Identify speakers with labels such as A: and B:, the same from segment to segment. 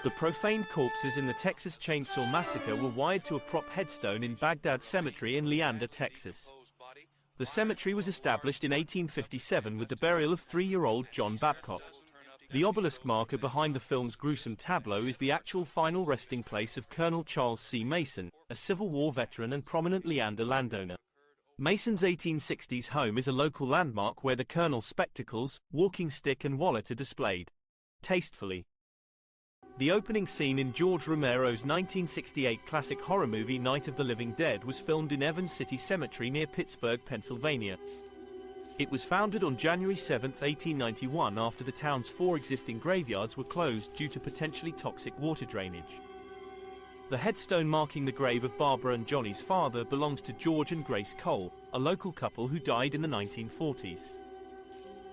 A: The profaned corpses in the Texas Chainsaw Massacre were wired to a prop headstone in Baghdad Cemetery in Leander, Texas. The cemetery was established in 1857 with the burial of 3-year-old John Babcock. The obelisk marker behind the film's gruesome tableau is the actual final resting place of Colonel Charles C. Mason, a Civil War veteran and prominent Leander landowner. Mason's 1860s home is a local landmark where the colonel's spectacles, walking stick and wallet are displayed tastefully. The opening scene in George Romero's 1968 classic horror movie Night of the Living Dead was filmed in Evans City Cemetery near Pittsburgh, Pennsylvania. It was founded on January 7, 1891 after the town's 4 existing graveyards were closed due to potentially toxic water drainage. The headstone marking the grave of Barbara and Johnny's father belongs to George and Grace Cole, a local couple who died in the 1940s.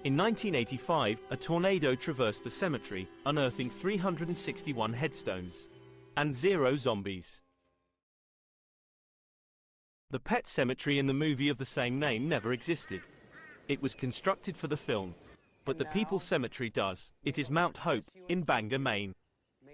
A: In 1985, a tornado traversed the cemetery, unearthing 361 headstones and 0 zombies. The pet cemetery in the movie of the same name never existed. It was constructed for the film, but the People's Cemetery does. It is Mount Hope, in Bangor, Maine.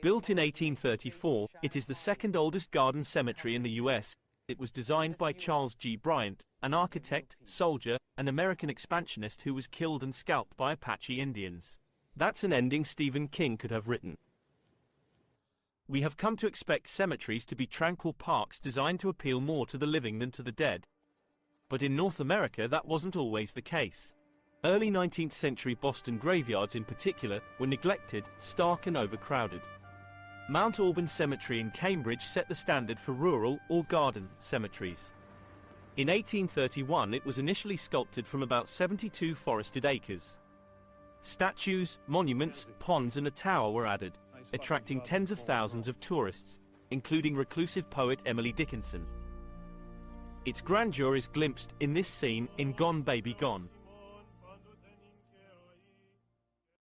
A: Built in 1834, it is the second oldest garden cemetery in the U.S. It was designed by Charles G. Bryant, an architect, soldier, and American expansionist who was killed and scalped by Apache Indians. That's an ending Stephen King could have written. We have come to expect cemeteries to be tranquil parks designed to appeal more to the living than to the dead. But in North America that wasn't always the case. Early 19th century Boston graveyards in particular were neglected, stark and overcrowded. Mount Auburn Cemetery in Cambridge set the standard for rural or garden cemeteries. In 1831 it was initially sculpted from about 72 forested acres. Statues, monuments, ponds and a tower were added, attracting tens of thousands of tourists, including reclusive poet Emily Dickinson. Its grandeur is glimpsed in this scene in Gone Baby Gone.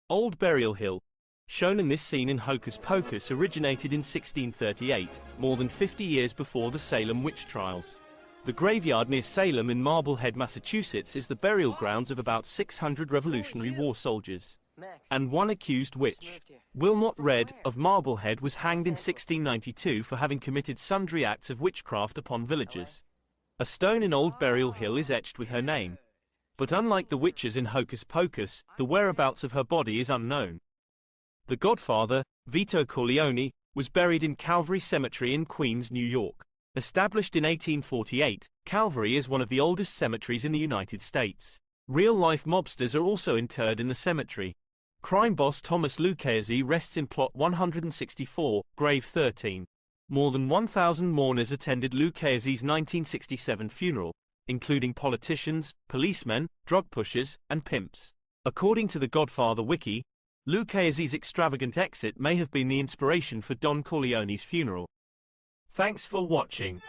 A: Old Burial Hill, shown in this scene in Hocus Pocus, originated in 1638, more than 50 years before the Salem witch trials. The graveyard near Salem in Marblehead, Massachusetts is the burial grounds of about 600 Revolutionary War soldiers and one accused witch. Wilmot Redd of Marblehead was hanged in 1692 for having committed sundry acts of witchcraft upon villagers. A stone in Old Burial Hill is etched with her name. But unlike the witches in Hocus Pocus, the whereabouts of her body is unknown. The Godfather, Vito Corleone, was buried in Calvary Cemetery in Queens, New York. Established in 1848, Calvary is one of the oldest cemeteries in the United States. Real-life mobsters are also interred in the cemetery. Crime boss Thomas Lucchese rests in plot 164, grave 13. More than 1,000 mourners attended Lucchese's 1967 funeral, including politicians, policemen, drug pushers, and pimps. According to the Godfather wiki, Lucchese's extravagant exit may have been the inspiration for Don Corleone's funeral. Thanks for watching.